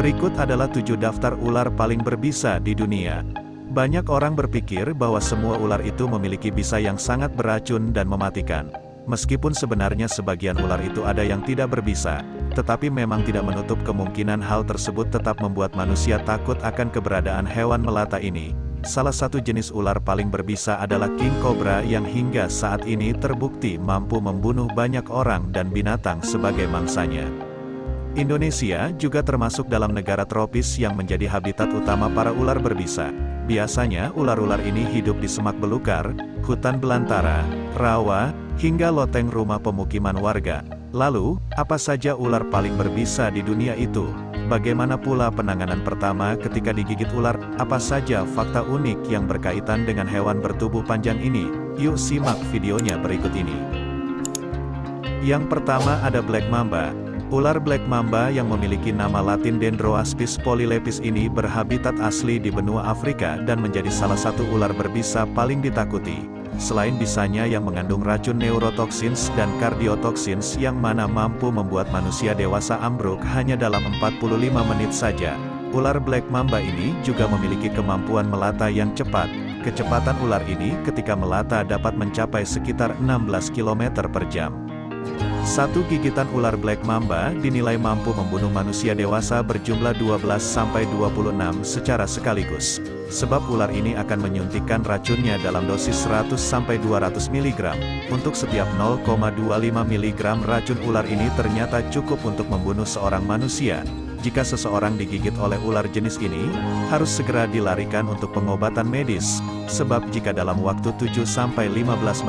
Berikut adalah 7 daftar ular paling berbisa di dunia. Banyak orang berpikir bahwa semua ular itu memiliki bisa yang sangat beracun dan mematikan. Meskipun sebenarnya sebagian ular itu ada yang tidak berbisa, tetapi memang tidak menutup kemungkinan hal tersebut tetap membuat manusia takut akan keberadaan hewan melata ini. Salah satu jenis ular paling berbisa adalah king cobra yang hingga saat ini terbukti mampu membunuh banyak orang dan binatang sebagai mangsanya. Indonesia juga termasuk dalam negara tropis yang menjadi habitat utama para ular berbisa. Biasanya ular-ular ini hidup di semak belukar, hutan belantara, rawa, hingga loteng rumah pemukiman warga. Lalu, apa saja ular paling berbisa di dunia itu? Bagaimana pula penanganan pertama ketika digigit ular? Apa saja fakta unik yang berkaitan dengan hewan bertubuh panjang ini? Yuk simak videonya berikut ini. Yang pertama ada Black Mamba. Ular Black Mamba yang memiliki nama latin Dendroaspis polylepis ini berhabitat asli di benua Afrika dan menjadi salah satu ular berbisa paling ditakuti. Selain bisanya yang mengandung racun neurotoksins dan kardiotoksins yang mana mampu membuat manusia dewasa ambruk hanya dalam 45 menit saja, ular Black Mamba ini juga memiliki kemampuan melata yang cepat. Kecepatan ular ini ketika melata dapat mencapai sekitar 16 km per jam. Satu gigitan ular Black Mamba dinilai mampu membunuh manusia dewasa berjumlah 12-26 secara sekaligus. Sebab ular ini akan menyuntikkan racunnya dalam dosis 100-200 mg. Untuk setiap 0,25 mg racun ular ini ternyata cukup untuk membunuh seorang manusia. Jika seseorang digigit oleh ular jenis ini, harus segera dilarikan untuk pengobatan medis. Sebab jika dalam waktu 7-15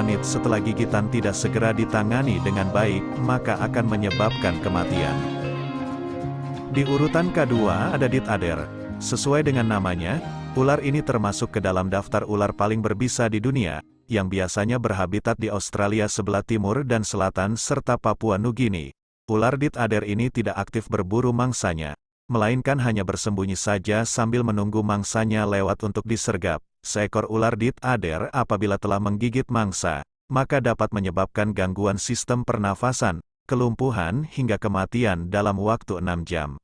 menit setelah gigitan tidak segera ditangani dengan baik, maka akan menyebabkan kematian. Di urutan kedua ada Dit Ader. Sesuai dengan namanya, ular ini termasuk ke dalam daftar ular paling berbisa di dunia, yang biasanya berhabitat di Australia sebelah timur dan selatan serta Papua Nugini. Ular Dit Ader ini tidak aktif berburu mangsanya, melainkan hanya bersembunyi saja sambil menunggu mangsanya lewat untuk disergap. Seekor ular Dit Ader apabila telah menggigit mangsa, maka dapat menyebabkan gangguan sistem pernafasan, kelumpuhan hingga kematian dalam waktu 6 jam.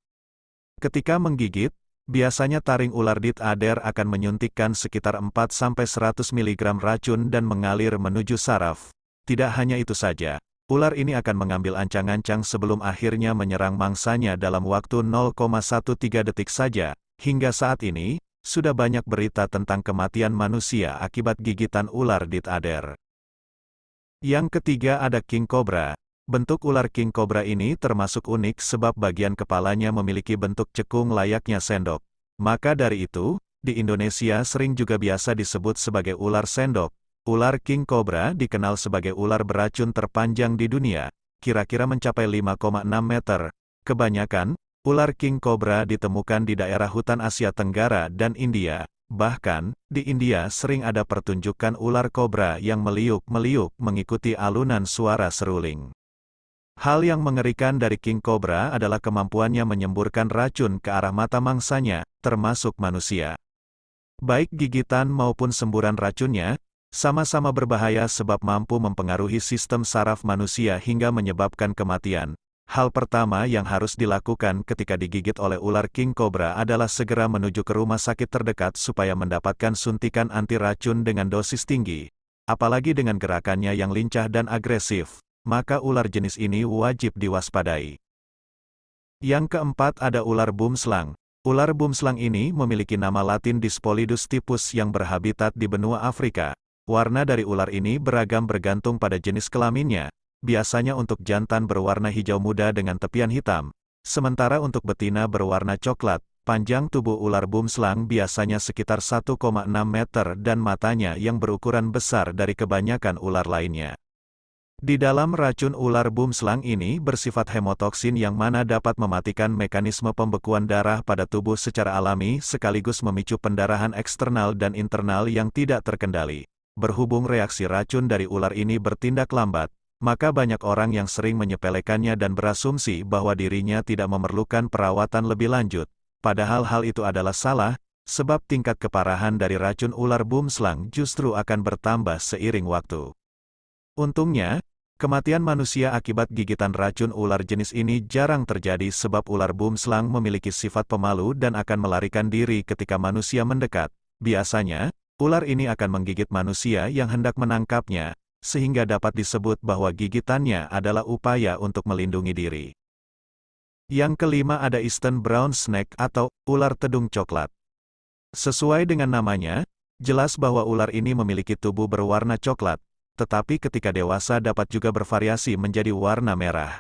Ketika menggigit, biasanya taring ular Dit Ader akan menyuntikkan sekitar 4-100 mg racun dan mengalir menuju saraf. Tidak hanya itu saja, ular ini akan mengambil ancang-ancang sebelum akhirnya menyerang mangsanya dalam waktu 0,13 detik saja. Hingga saat ini, sudah banyak berita tentang kematian manusia akibat gigitan ular Dit Ader. Yang ketiga ada king cobra. Bentuk ular king cobra ini termasuk unik sebab bagian kepalanya memiliki bentuk cekung layaknya sendok. Maka dari itu, di Indonesia sering juga biasa disebut sebagai ular sendok. Ular king cobra dikenal sebagai ular beracun terpanjang di dunia, kira-kira mencapai 5,6 meter. Kebanyakan, ular king cobra ditemukan di daerah hutan Asia Tenggara dan India. Bahkan, di India sering ada pertunjukan ular kobra yang meliuk-meliuk mengikuti alunan suara seruling. Hal yang mengerikan dari king cobra adalah kemampuannya menyemburkan racun ke arah mata mangsanya, termasuk manusia. Baik gigitan maupun semburan racunnya, sama-sama berbahaya sebab mampu mempengaruhi sistem saraf manusia hingga menyebabkan kematian. Hal pertama yang harus dilakukan ketika digigit oleh ular king cobra adalah segera menuju ke rumah sakit terdekat supaya mendapatkan suntikan anti racun dengan dosis tinggi. Apalagi dengan gerakannya yang lincah dan agresif, maka ular jenis ini wajib diwaspadai. Yang keempat ada ular boomslang. Ular boomslang ini memiliki nama latin Dyspolidus typus yang berhabitat di benua Afrika. Warna dari ular ini beragam bergantung pada jenis kelaminnya. Biasanya untuk jantan berwarna hijau muda dengan tepian hitam, sementara untuk betina berwarna coklat. Panjang tubuh ular boomslang biasanya sekitar 1,6 meter dan matanya yang berukuran besar dari kebanyakan ular lainnya. Di dalam racun ular boomslang ini bersifat hemotoksin yang mana dapat mematikan mekanisme pembekuan darah pada tubuh secara alami sekaligus memicu pendarahan eksternal dan internal yang tidak terkendali. Berhubung reaksi racun dari ular ini bertindak lambat, maka banyak orang yang sering menyepelekannya dan berasumsi bahwa dirinya tidak memerlukan perawatan lebih lanjut. Padahal hal itu adalah salah, sebab tingkat keparahan dari racun ular boomslang justru akan bertambah seiring waktu. Untungnya, Kematian manusia akibat gigitan racun ular jenis ini jarang terjadi sebab ular boomslang memiliki sifat pemalu dan akan melarikan diri ketika manusia mendekat. Biasanya, ular ini akan menggigit manusia yang hendak menangkapnya, sehingga dapat disebut bahwa gigitannya adalah upaya untuk melindungi diri. Yang kelima ada Eastern Brown Snake atau ular tedung coklat. Sesuai dengan namanya, jelas bahwa ular ini memiliki tubuh berwarna coklat, tetapi ketika dewasa dapat juga bervariasi menjadi warna merah.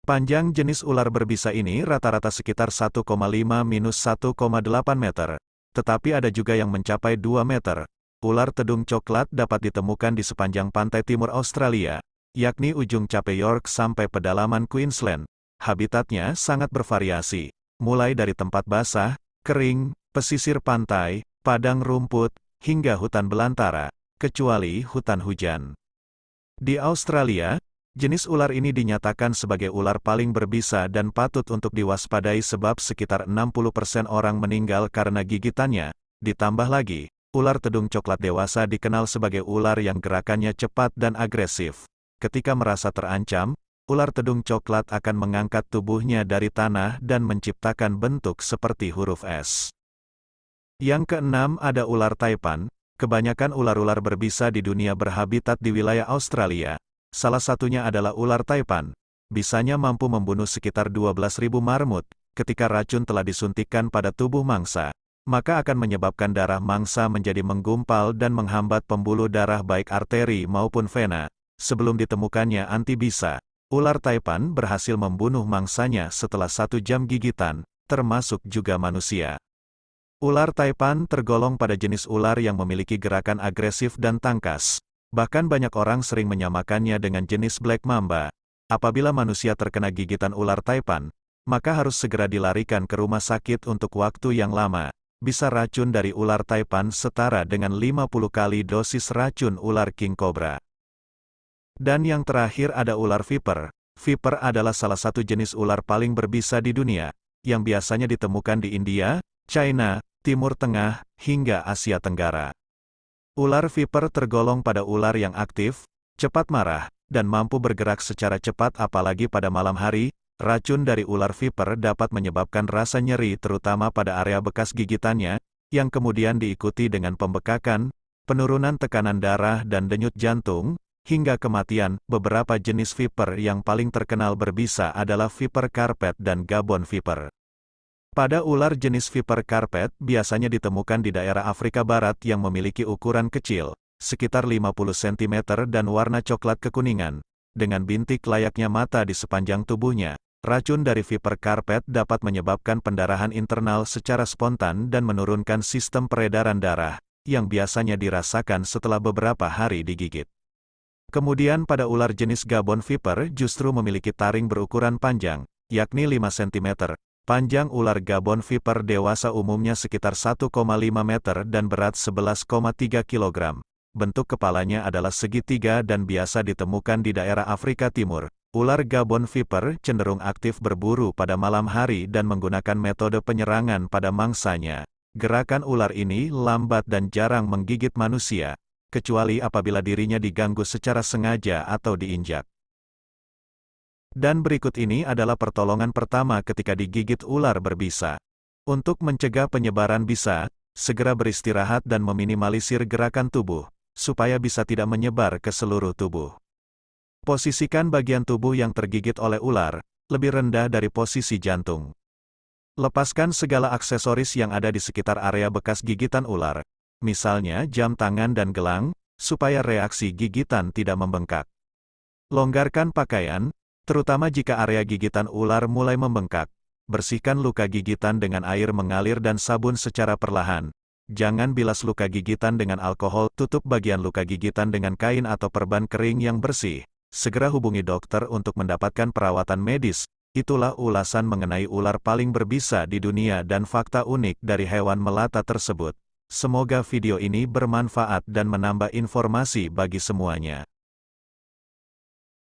Panjang jenis ular berbisa ini rata-rata sekitar 1,5–1,8 meter, tetapi ada juga yang mencapai 2 meter. Ular tedung coklat dapat ditemukan di sepanjang pantai timur Australia, yakni ujung cape York sampai pedalaman Queensland. Habitatnya sangat bervariasi, mulai dari tempat basah, kering, pesisir pantai, padang rumput, hingga hutan belantara, kecuali hutan hujan. Di Australia, jenis ular ini dinyatakan sebagai ular paling berbisa dan patut untuk diwaspadai sebab sekitar 60% orang meninggal karena gigitannya. Ditambah lagi, ular tedung coklat dewasa dikenal sebagai ular yang gerakannya cepat dan agresif. Ketika merasa terancam, ular tedung coklat akan mengangkat tubuhnya dari tanah dan menciptakan bentuk seperti huruf S. Yang keenam ada ular taipan. Kebanyakan ular-ular berbisa di dunia berhabitat di wilayah Australia. Salah satunya adalah ular taipan. Bisanya mampu membunuh sekitar 12.000 marmut. Ketika racun telah disuntikkan pada tubuh mangsa, maka akan menyebabkan darah mangsa menjadi menggumpal dan menghambat pembuluh darah baik arteri maupun vena. Sebelum ditemukannya antibisa, ular taipan berhasil membunuh mangsanya setelah 1 jam gigitan, termasuk juga manusia. Ular taipan tergolong pada jenis ular yang memiliki gerakan agresif dan tangkas. Bahkan banyak orang sering menyamakannya dengan jenis black mamba. Apabila manusia terkena gigitan ular taipan, maka harus segera dilarikan ke rumah sakit untuk waktu yang lama. Bisa racun dari ular taipan setara dengan 50 kali dosis racun ular king cobra. Dan yang terakhir ada ular viper. Viper adalah salah satu jenis ular paling berbisa di dunia, yang biasanya ditemukan di India, China, Timur Tengah, hingga Asia Tenggara. Ular viper tergolong pada ular yang aktif, cepat marah, dan mampu bergerak secara cepat apalagi pada malam hari. Racun dari ular viper dapat menyebabkan rasa nyeri terutama pada area bekas gigitannya, yang kemudian diikuti dengan pembekakan, penurunan tekanan darah dan denyut jantung, hingga kematian. Beberapa jenis viper yang paling terkenal berbisa adalah viper carpet dan Gabon viper. Pada ular jenis viper carpet biasanya ditemukan di daerah Afrika Barat yang memiliki ukuran kecil, sekitar 50 cm dan warna coklat kekuningan, dengan bintik layaknya mata di sepanjang tubuhnya. Racun dari viper carpet dapat menyebabkan pendarahan internal secara spontan dan menurunkan sistem peredaran darah, yang biasanya dirasakan setelah beberapa hari digigit. Kemudian pada ular jenis Gabon viper justru memiliki taring berukuran panjang, yakni 5 cm. Panjang ular Gabon viper dewasa umumnya sekitar 1,5 meter dan berat 11,3 kg. Bentuk kepalanya adalah segitiga dan biasa ditemukan di daerah Afrika Timur. Ular Gabon viper cenderung aktif berburu pada malam hari dan menggunakan metode penyerangan pada mangsanya. Gerakan ular ini lambat dan jarang menggigit manusia, kecuali apabila dirinya diganggu secara sengaja atau diinjak. Dan berikut ini adalah pertolongan pertama ketika digigit ular berbisa. Untuk mencegah penyebaran bisa, segera beristirahat dan meminimalisir gerakan tubuh, supaya bisa tidak menyebar ke seluruh tubuh. Posisikan bagian tubuh yang tergigit oleh ular, lebih rendah dari posisi jantung. Lepaskan segala aksesoris yang ada di sekitar area bekas gigitan ular, misalnya jam tangan dan gelang, supaya reaksi gigitan tidak membengkak. Longgarkan pakaian, terutama jika area gigitan ular mulai membengkak. Bersihkan luka gigitan dengan air mengalir dan sabun secara perlahan. Jangan bilas luka gigitan dengan alkohol. Tutup bagian luka gigitan dengan kain atau perban kering yang bersih. Segera hubungi dokter untuk mendapatkan perawatan medis. Itulah ulasan mengenai ular paling berbisa di dunia dan fakta unik dari hewan melata tersebut. Semoga video ini bermanfaat dan menambah informasi bagi semuanya.